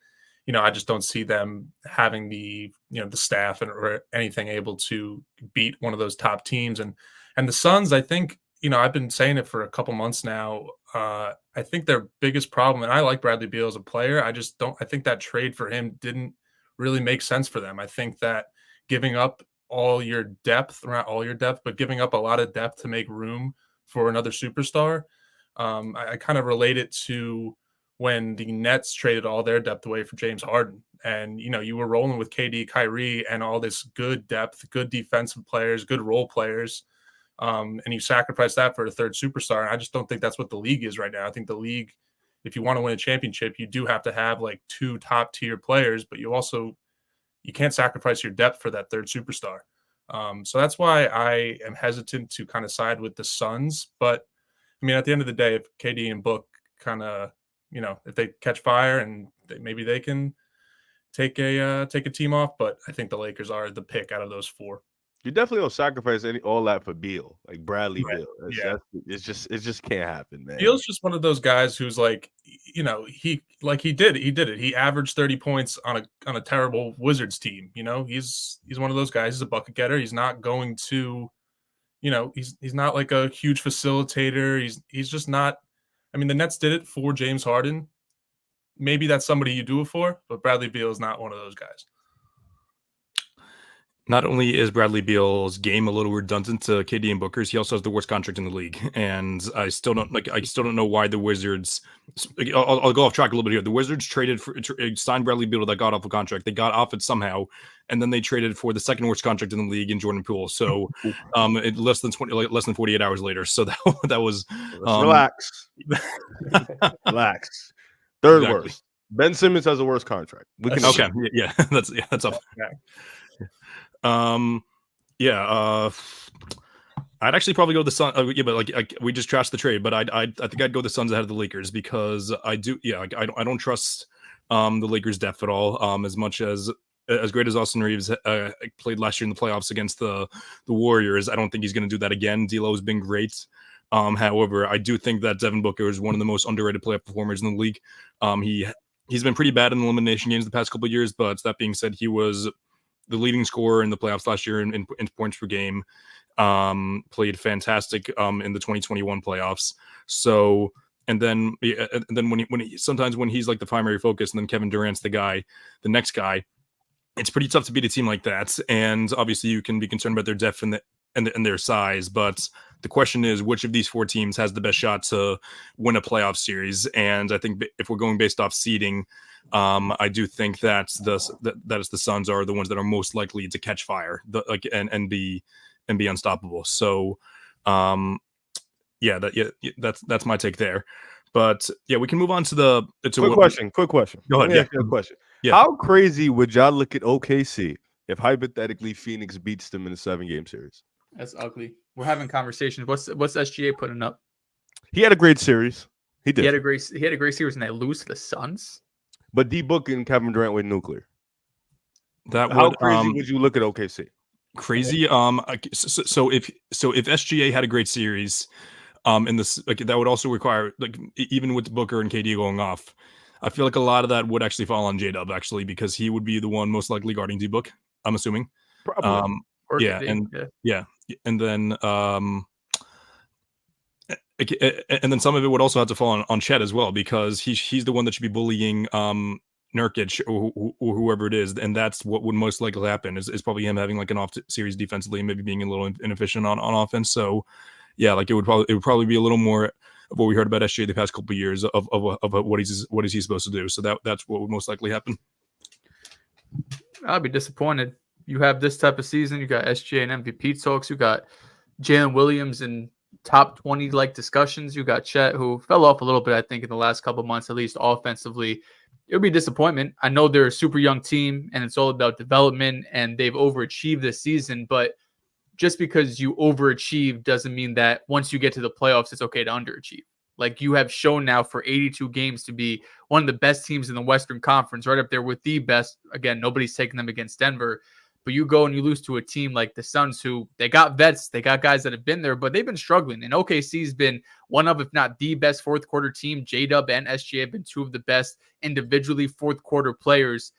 I just don't see them having the staff or anything able to beat one of those top teams. And the Suns, I think, I've been saying it for a couple months now. I think their biggest problem, and I like Bradley Beal as a player, I think that trade for him didn't really make sense for them. I think that giving up all your depth, not all your depth, but giving up a lot of depth to make room for another superstar, I kind of relate it to when the Nets traded all their depth away for James Harden. And, you were rolling with KD, Kyrie, and all this good depth, good defensive players, good role players. And you sacrifice that for a third superstar. And I just don't think that's what the league is right now. I think the league, if you want to win a championship, you do have to have like 2 top tier players, but you can't sacrifice your depth for that third superstar. So that's why I am hesitant to kind of side with the Suns. But I mean, at the end of the day, if KD and Book kind of, if they catch fire and maybe they can take a team off. But I think the Lakers are the pick out of those 4. You definitely don't sacrifice all that for Beal, like Bradley Right. Beal. It just can't happen, man. Beal's just one of those guys who's like, he did it. He averaged 30 points on a terrible Wizards team. He's one of those guys. He's a bucket getter. He's not going to, he's not like a huge facilitator. He's just not. I mean, the Nets did it for James Harden. Maybe that's somebody you do it for, but Bradley Beal is not one of those guys. Not only is Bradley Beal's game a little redundant to KD and Booker's, he also has the worst contract in the league, and I still don't know why the Wizards. I'll go off track a little bit here. The Wizards signed Bradley Beal to that god awful contract. They got off it somehow, and then they traded for the second worst contract in the league in Jordan Poole. So, less than 48 hours later. So that was relax. Third worst. Ben Simmons has a worse contract. Yeah, that's up. I'd actually probably go the Suns. But we just trashed the trade, but I think I'd go the Suns ahead of the Lakers because I don't trust the Lakers' depth at all. As much as great as Austin Reeves played last year in the playoffs against the Warriors, I don't think he's going to do that again. D'Lo's been great. However, I do think that Devin Booker is one of the most underrated playoff performers in the league. He's been pretty bad in elimination games the past couple of years, but that being said, he was the leading scorer in the playoffs last year in points per game. Played fantastic in the 2021 playoffs. So, and then when he sometimes when he's like the primary focus, and then Kevin Durant's the next guy, it's pretty tough to beat a team like that. And obviously, you can be concerned about their depth and their size, but the question is, which of these 4 teams has the best shot to win a playoff series? And I think if we're going based off seeding, I do think that the Suns are the ones that are most likely to catch fire, and be unstoppable. So, that's my take there. But yeah, we can move on to quick question. Go ahead. Let me ask you a question. Yeah. How crazy would y'all look at OKC if hypothetically Phoenix beats them in a 7-game series? That's ugly. We're having conversations. What's SGA putting up? He had a great series. He did. He had a great series, and they lose to the Suns. But D Book and Kevin Durant went nuclear. How crazy would you look at OKC? Crazy. So if SGA had a great series, in this, that would also require, even with Booker and KD going off, I feel like a lot of that would actually fall on J-Dub, actually, because he would be the one most likely guarding D Book, I'm assuming. Probably. And then some of it would also have to fall on Chet as well, because he's the one that should be bullying Nurkic or whoever it is, and that's what would most likely happen is probably him having like an off series defensively, and maybe being a little inefficient on offense. So yeah, it would probably be a little more of what we heard about SGA the past couple of years of what is he supposed to do. So that's what would most likely happen. I'd be disappointed. You have this type of season. You got SGA and MVP talks. You got Jalen Williams in top 20 discussions. You got Chet, who fell off a little bit, I think, in the last couple of months, at least offensively. It would be a disappointment. I know they're a super young team, and it's all about development, and they've overachieved this season. But just because you overachieve doesn't mean that once you get to the playoffs, it's okay to underachieve. You have shown now for 82 games to be one of the best teams in the Western Conference, right up there with the best. Again, nobody's taking them against Denver. But you go and you lose to a team like the Suns, who they got vets, they got guys that have been there, but they've been struggling. And OKC's been one of, if not the best fourth quarter team. J-Dub and SGA have been two of the best individually fourth quarter players.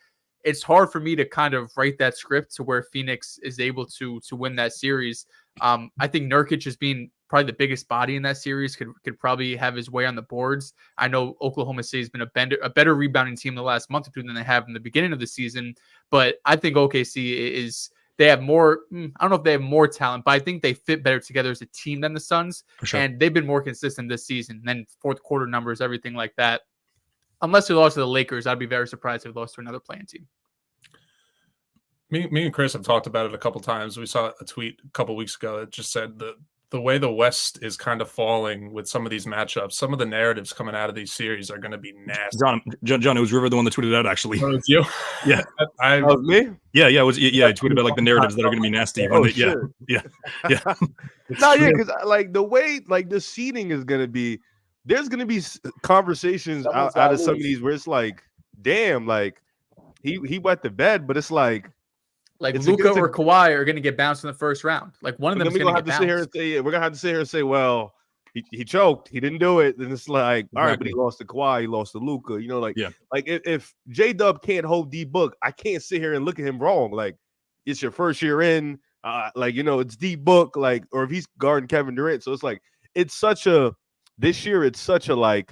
It's hard for me to kind of write that script to where Phoenix is able to win that series. I think Nurkic as being probably the biggest body in that series could probably have his way on the boards. I know Oklahoma City has been a better rebounding team the last month or two than they have in the beginning of the season. But I think OKC they have more, I don't know if they have more talent, but I think they fit better together as a team than the Suns. For sure. And they've been more consistent this season than fourth quarter numbers, everything like that. Unless they lost to the Lakers, I'd be very surprised if they lost to another playing team. Me and Chris have talked about it a couple times. We saw a tweet a couple weeks ago that just said the the way the West is kind of falling with some of these matchups, some of the narratives coming out of these series are going to be nasty. John, it was River, the one that tweeted out, actually. Oh, it's you? Yeah. That was me? Yeah, it was. Yeah, I tweeted about like the narratives that are going to be nasty. When shit. Yeah. No, yeah, because like the way like the seeding is going to be, there's going to be conversations out of some of these where it's like, damn, like he wet the bed, but it's like Luka or Kawhi are going to get bounced in the first round. Like one of them is going to get bounced. We're going to have to sit here and say, well, he choked, he didn't do it. And it's like, all right, but he lost to Kawhi, he lost to Luka. Like if J-Dub can't hold D-Book, I can't sit here and look at him wrong. Like it's your first year in, it's D-Book, like, or if he's guarding Kevin Durant. So it's like, this year it's such a like,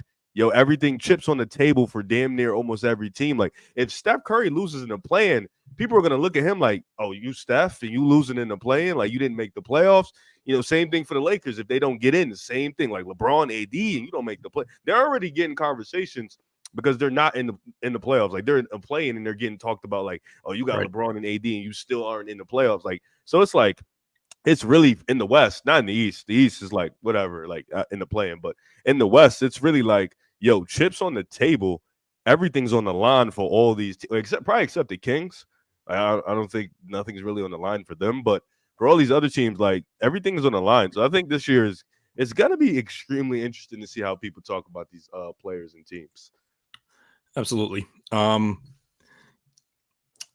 everything chips on the table for damn near almost every team. Like if Steph Curry loses in the play-in, people are going to look at him like, oh, you Steph and you losing in the play-in, like you didn't make the playoffs. Same thing for the Lakers. If they don't get in, the same thing, like LeBron, AD, and you don't make the play. They're already getting conversations because they're not in the playoffs. Like they're playing and they're getting talked about like, oh, you got LeBron and AD and you still aren't in the playoffs. Like, so it's like, it's really in the West, not in the East. The East is like whatever, like in the play-in. But in the West, it's really like, chips on the table. Everything's on the line for all these, except the Kings. I don't think nothing's really on the line for them. But for all these other teams, like everything is on the line. So I think this year it's gonna be extremely interesting to see how people talk about these players and teams. Absolutely.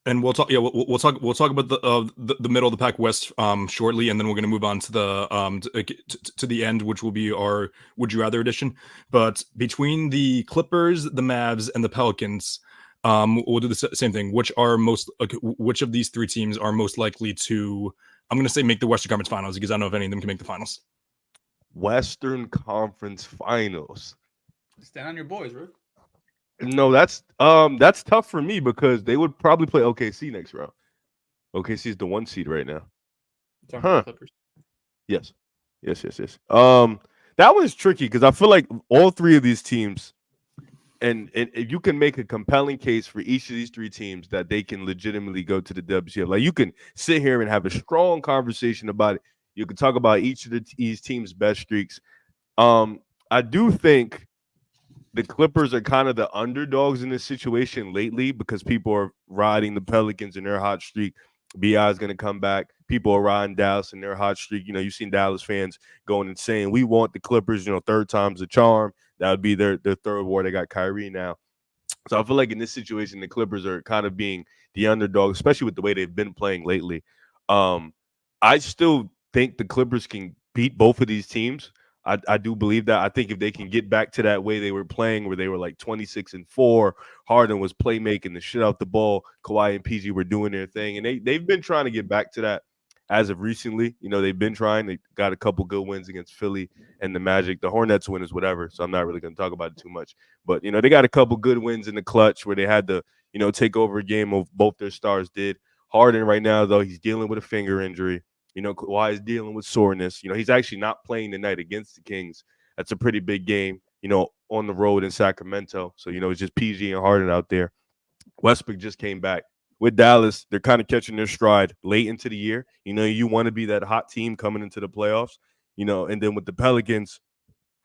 And we'll talk. Yeah, we'll talk about the middle of the pack West shortly, and then we're going to move on to the end, which will be our Would You Rather edition. But between the Clippers, the Mavs, and the Pelicans, we'll do the same thing. Which of these three teams are most likely to? I'm going to say make the Western Conference Finals because I don't know if any of them can make the finals. Western Conference Finals. Stand on your boys, Rick. No, that's tough for me because they would probably play OKC next round. OKC is the 1 seed right now. Yes. That one is tricky because I feel like all three of these teams, and if you can make a compelling case for each of these three teams that they can legitimately go to the WCF. Like you can sit here and have a strong conversation about it. You can talk about each of these teams' best streaks. I do think the Clippers are kind of the underdogs in this situation lately because people are riding the Pelicans in their hot streak. BI is going to come back. People are riding Dallas in their hot streak. You've seen Dallas fans going and saying, we want the Clippers, third time's the charm. That would be their third war. They got Kyrie now. So I feel like in this situation, the Clippers are kind of being the underdog, especially with the way they've been playing lately. I still think the Clippers can beat both of these teams. I do believe that. I think if they can get back to that way they were playing, where they were like 26-4, Harden was playmaking the shit out the ball, Kawhi and PG were doing their thing, and they've been trying to get back to that as of recently. They've been trying. They got a couple good wins against Philly and the Magic. The Hornets win is whatever, so I'm not really going to talk about it too much. But they got a couple good wins in the clutch where they had to take over a game of both their stars did. Harden right now though, he's dealing with a finger injury. Kawhi is dealing with soreness. He's actually not playing tonight against the Kings. That's a pretty big game, on the road in Sacramento. So, it's just PG and Harden out there. Westbrook just came back. With Dallas, they're kind of catching their stride late into the year. You want to be that hot team coming into the playoffs, and then with the Pelicans,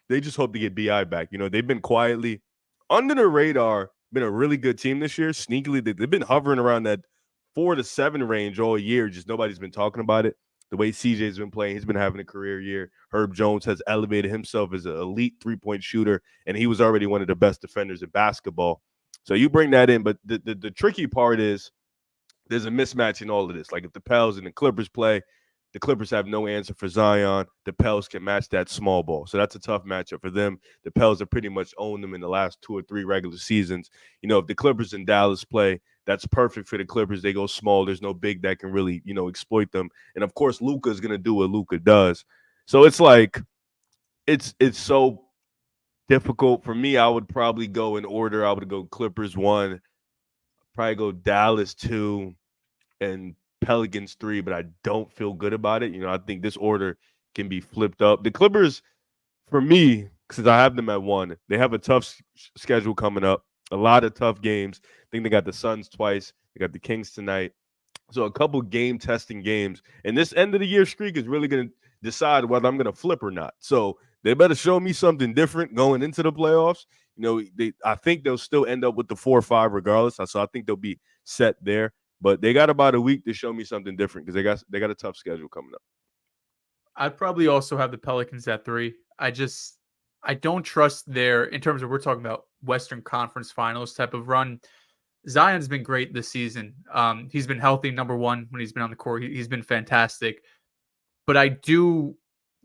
they just hope to get BI back. They've been quietly under the radar, been a really good team this year. Sneakily, they've been hovering around that 4 to 7 range all year. Just nobody's been talking about it. The way CJ's been playing, he's been having a career year. Herb Jones has elevated himself as an elite three-point shooter, and he was already one of the best defenders in basketball. So you bring that in, but the tricky part is there's a mismatch in all of this. Like if the Pels and the Clippers play, the Clippers have no answer for Zion. The Pels can match that small ball. So that's a tough matchup for them. The Pels have pretty much owned them in the last 2 or 3 regular seasons. If the Clippers and Dallas play, that's perfect for the Clippers. They go small. There's no big that can really, exploit them. And, of course, Luka is going to do what Luka does. So it's like it's so difficult. For me, I would probably go in order. I would go Clippers 1, probably go Dallas 2, and Pelicans 3, but I don't feel good about it. I think this order can be flipped up. The Clippers, for me, because I have them at 1, they have a tough schedule coming up. A lot of tough games. I think they got the Suns twice. They got the Kings tonight. So a couple game-testing games. And this end-of-the-year streak is really going to decide whether I'm going to flip or not. So they better show me something different going into the playoffs. I think they'll still end up with the 4 or 5 regardless. So I think they'll be set there. But they got about a week to show me something different because they got a tough schedule coming up. I'd probably also have the Pelicans at 3. I don't trust in terms of, we're talking about Western Conference Finals type of run. Zion's been great this season. He's been healthy, number one, when he's been on the court. He's been fantastic. But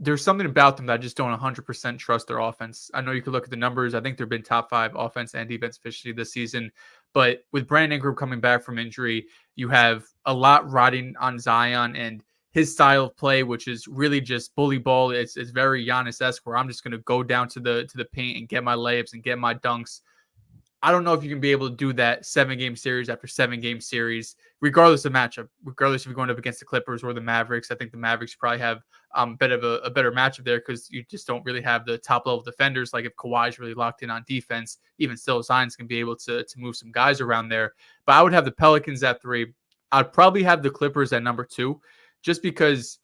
there's something about them that I just don't 100% trust their offense. I know you could look at the numbers. I think they've been top 5 offense and defense efficiency this season. But with Brandon Ingram coming back from injury, you have a lot riding on Zion and his style of play, which is really just bully ball. It's very Giannis-esque, where I'm just going to go down to the paint and get my layups and get my dunks. I don't know if you can be able to do that 7-game series after 7-game series, regardless of matchup, regardless if you're going up against the Clippers or the Mavericks. I think the Mavericks probably have a better matchup there because you just don't really have the top level defenders. Like if Kawhi's really locked in on defense, even still, Zion's going to be able to move some guys around there. But I would have the Pelicans at 3. I'd probably have the Clippers at number 2, just because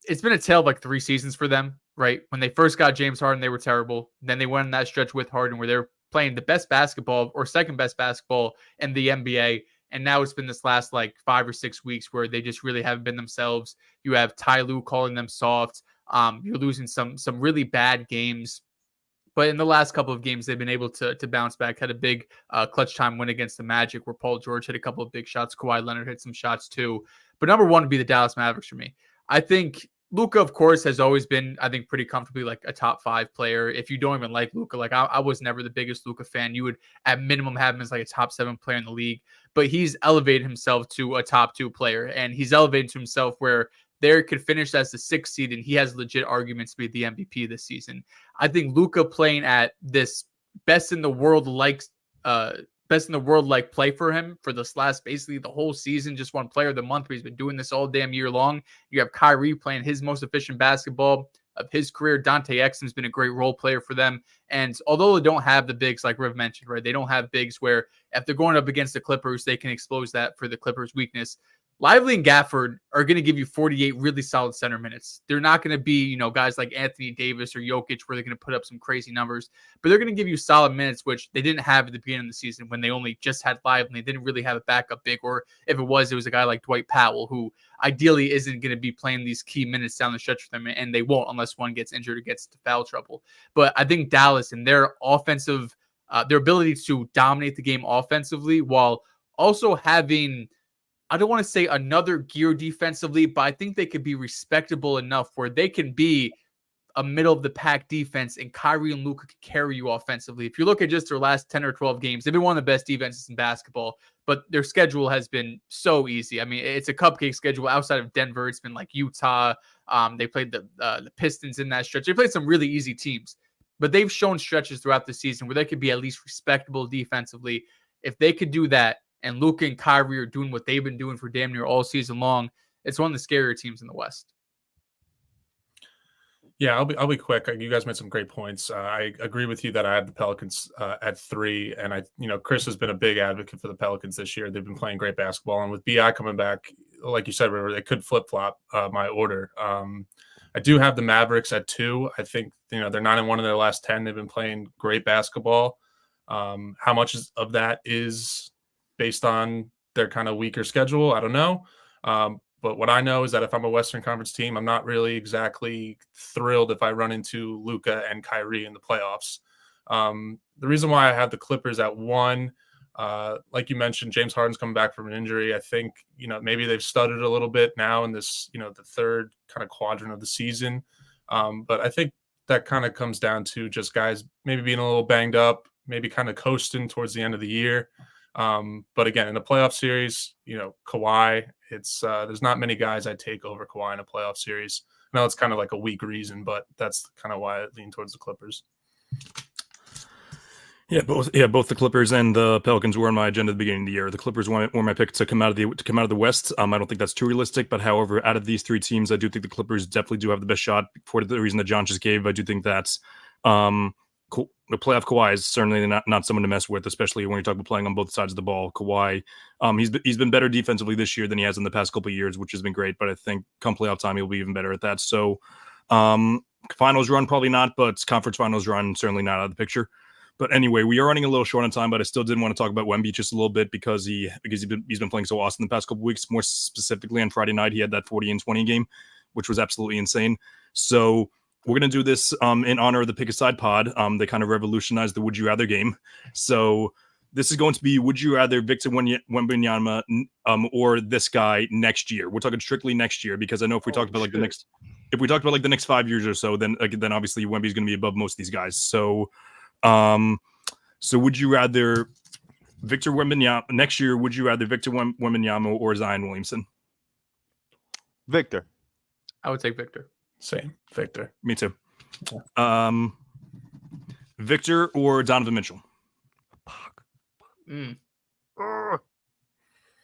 it's been a tale of like 3 seasons for them, right? When they first got James Harden, they were terrible. Then they went on that stretch with Harden where they're playing the best basketball or second best basketball in the NBA. And now it's been this last like 5 or 6 weeks where they just really haven't been themselves. You have Ty Lue calling them soft. You're losing some really bad games. But in the last couple of games, they've been able to bounce back. Had a big clutch time win against the Magic where Paul George hit a couple of big shots. Kawhi Leonard hit some shots too. But number 1 would be the Dallas Mavericks for me. I think Luka, of course, has always been, I think, pretty comfortably like a top 5 player. If you don't even like Luka, like I was never the biggest Luka fan. You would at minimum have him as like a top 7 player in the league. But he's elevated himself to a top 2 player. And he's elevated to himself where they could finish as the 6th seed, and he has legit arguments to be the MVP this season. I think Luka playing at this best in the world like play for him for this last basically the whole season, just won player of the month, but he's been doing this all damn year long. You have Kyrie playing his most efficient basketball of his career. Dante Exum's been a great role player for them. And although they don't have the bigs like Riv mentioned, right? They don't have bigs where if they're going up against the Clippers, they can expose that for the Clippers' weakness. Lively and Gafford are going to give you 48 really solid center minutes. They're not going to be, guys like Anthony Davis or Jokic where they're going to put up some crazy numbers, but they're going to give you solid minutes, which they didn't have at the beginning of the season when they only just had Lively. They didn't really have a backup big, or if it was a guy like Dwight Powell, who ideally isn't going to be playing these key minutes down the stretch for them, and they won't unless one gets injured or gets into foul trouble. But I think Dallas and their offensive, their ability to dominate the game offensively while also having, I don't want to say another gear defensively, but I think they could be respectable enough where they can be a middle of the pack defense and Kyrie and Luka can carry you offensively. If you look at just their last 10 or 12 games, they've been one of the best defenses in basketball, but their schedule has been so easy. I mean, it's a cupcake schedule outside of Denver. It's been like Utah. They played the Pistons in that stretch. They played some really easy teams, but they've shown stretches throughout the season where they could be at least respectable defensively. If they could do that, and Luka and Kyrie are doing what they've been doing for damn near all season long, it's one of the scarier teams in the West. Yeah, I'll be quick. You guys made some great points. I agree with you that I had the Pelicans at 3, and Chris has been a big advocate for the Pelicans this year. They've been playing great basketball, and with BI coming back, like you said, they could flip flop my order. I do have the Mavericks at 2. I think they're 9-1 in their last 10. They've been playing great basketball. How much of that is based on their kind of weaker schedule? I don't know. But what I know is that if I'm a Western Conference team, I'm not really exactly thrilled if I run into Luka and Kyrie in the playoffs. The reason why I have the Clippers at 1, like you mentioned, James Harden's coming back from an injury. I think, maybe they've stuttered a little bit now in this, the third kind of quadrant of the season. But I think that kind of comes down to just guys maybe being a little banged up, maybe kind of coasting towards the end of the year. But again, in the playoff series, Kawhi, there's not many guys I'd take over Kawhi in a playoff series. I know it's kind of like a weak reason, but that's kind of why I lean towards the Clippers. Yeah, both the Clippers and the Pelicans were on my agenda at the beginning of the year. The Clippers were my pick to come out of the West. I don't think that's too realistic, but however, out of these 3 teams, I do think the Clippers definitely do have the best shot for the reason that John just gave. I do think that's the playoff Kawhi is certainly not someone to mess with, especially when you're talking about playing on both sides of the ball. Kawhi, he's been better defensively this year than he has in the past couple of years, which has been great. But I think come playoff time, he'll be even better at that. So, finals run probably not, but conference finals run certainly not out of the picture. But anyway, we are running a little short on time, but I still did want to talk about Wemby just a little bit because he's been playing so awesome the past couple of weeks. More specifically, on Friday night, he had that 40 and 20 game, which was absolutely insane. So we're going to do this in honor of the Pick a Side pod. They kind of revolutionized the Would You Rather game. So this is going to be Would You Rather Victor Wembanyama or this guy next year. We're talking strictly next year because I know if we talked about like the next 5 years or so, then obviously Wemby's going to be above most of these guys. So would you rather Victor Wembanyama next year? Would you rather Victor Wembanyama or Zion Williamson? Victor. I would take Victor. Same. Victor. Me too. Victor or Donovan Mitchell?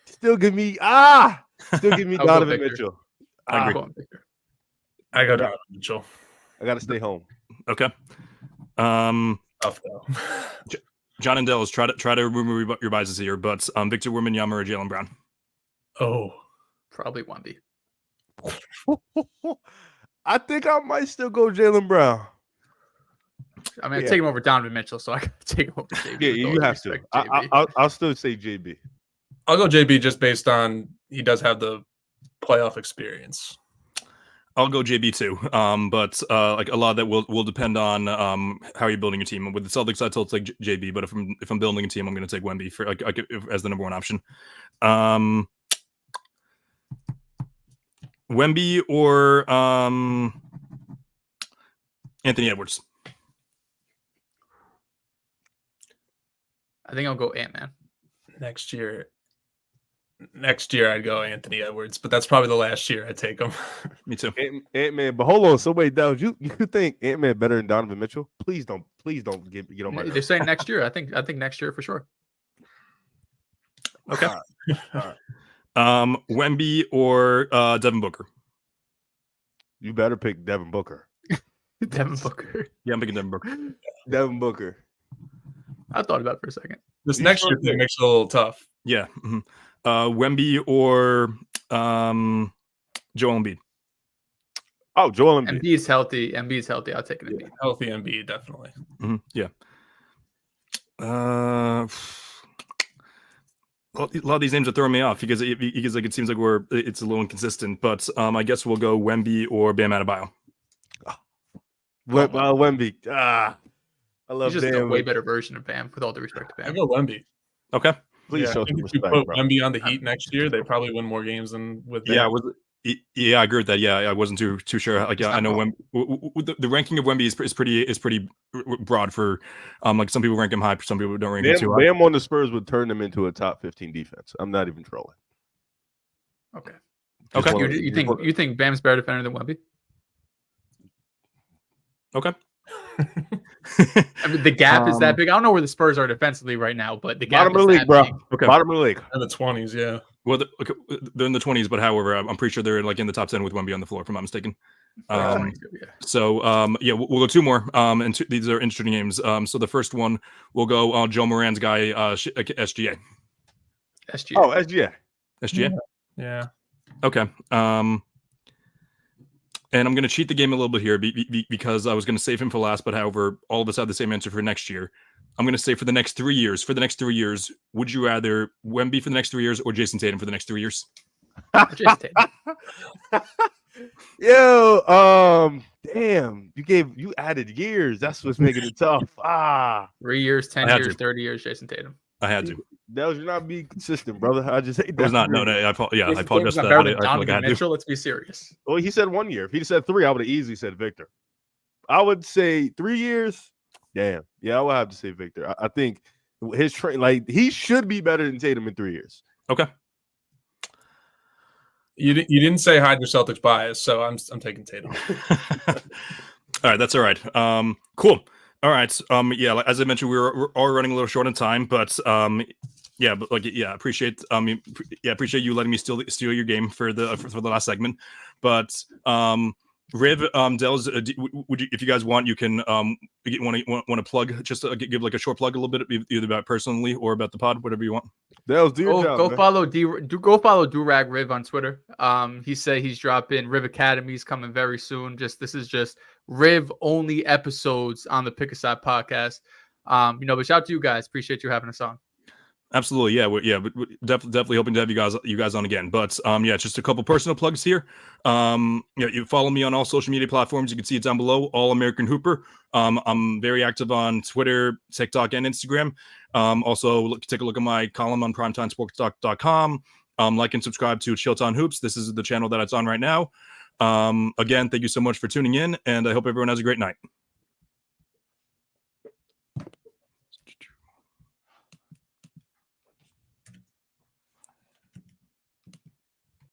Still give me Donovan Mitchell. I agree. I go Donovan Mitchell. I gotta stay home. Okay. Tough though. John and Dehls, try to remove your biases here, but Victor Wembanyama or Jaylen Brown? Oh, probably Wemby. I think I might still go Jaylen Brown. I mean, I take him over Donovan Mitchell, so I can take him over JB. Yeah, you have to. I'll still say JB. I'll go JB just based on he does have the playoff experience. I'll go JB too, but like a lot of that will depend on how you're building your team. With the Celtics, I'd still take JB, but if I'm building a team, I'm going to take Wemby for as the number one option. Wemby or Anthony Edwards? I think I'll go Ant-Man. Next year, I'd go Anthony Edwards, but that's probably the last year I take him. Me too. Ant-Man, but hold on. So wait, Dehls, you think Ant-Man better than Donovan Mitchell? Please don't get on my. They're saying next year. I think next year for sure. Okay. All right. Wemby or Devin Booker? You better pick Devin Booker. Devin Booker. Yeah, I'm picking Devin Booker. Devin Booker. I thought about it for a second. This next year thing makes it a little tough. Yeah. Mm-hmm. Wemby or Joel Embiid? Oh, Joel Embiid. Embiid's healthy. I'll take an Embiid. Healthy Embiid, definitely. Mm-hmm. Yeah. A lot of these names are throwing me off because like it seems like it's a little inconsistent. But I guess we'll go Wemby or Bam Adebayo. Wemby. I love He's just Bam. a way better version of Bam, with all due respect to Bam. I go Wemby. Okay. Please show I think some if you respect, put bro. Wemby on the Heat next year, they probably win more games than with Bam. Yeah, I agree with that. Yeah, I wasn't too sure. Like, I know the ranking of Wemby is pretty broad for like some people rank him high, some people don't rank him too high. Bam on the Spurs would turn them into a top 15 defense. I'm not even trolling. Okay. You think Bam's better defender than Wemby? Okay. I mean, the gap is that big. I don't know where the Spurs are defensively right now, but the gap bottom of the league, bro. Big. Okay. Bottom of the league. In the 20s, yeah. Well, they're in the 20s, but however, I'm pretty sure they're like in the top 10 with Wemby on the floor, if I'm not mistaken. So we'll go two more. And these are interesting names. So the first one we'll go Joe Moran's guy, SGA. SGA. Oh, SGA. SGA. Yeah. Okay. And I'm going to cheat the game a little bit here because I was going to save him for last, but however, all of us have the same answer for next year. I'm going to say for the next 3 years. For the next 3 years, would you rather Wemby for the next 3 years or Jason Tatum for the next 3 years? Jason Tatum. Yo, damn, you added years. That's what's making it tough. 3 years, 10 years, 30 years, Jason Tatum. I had to. That was not being consistent, brother. I just hate that. It was not. No, I apologize for that. that. Donovan Mitchell, let's be serious. Well, he said 1 year. If he said 3, I would have easily said Victor. I would say 3 years. Damn. Yeah, I would have to say Victor. I think his he should be better than Tatum in 3 years. Okay. You didn't say hide your Celtics bias, so I'm taking Tatum. All right, that's all right. Cool. All right. Yeah, as I mentioned, we're all running a little short on time, but appreciate appreciate you letting me steal your game for the last segment. But Riv, Dehls, would you, if you guys want, you can want to plug, just give like a short plug a little bit, either about personally or about the pod, whatever you want. Dehls, do your job, go man. follow Durag Riv on Twitter. He said he's dropping Riv Academy's coming very soon. This is just Riv only episodes on the Pick a Side podcast. But shout out to you guys. Appreciate you having us on. Absolutely, yeah, but definitely hoping to have you guys on again. But just a couple personal plugs here. You follow me on all social media platforms. You can see it down below. All American Hooper. I'm very active on Twitter, TikTok, and Instagram. Also, take a look at my column on primetimesportstalk.com. Like and subscribe to Chilltown Hoops. This is the channel that it's on right now. Again, thank you so much for tuning in, and I hope everyone has a great night.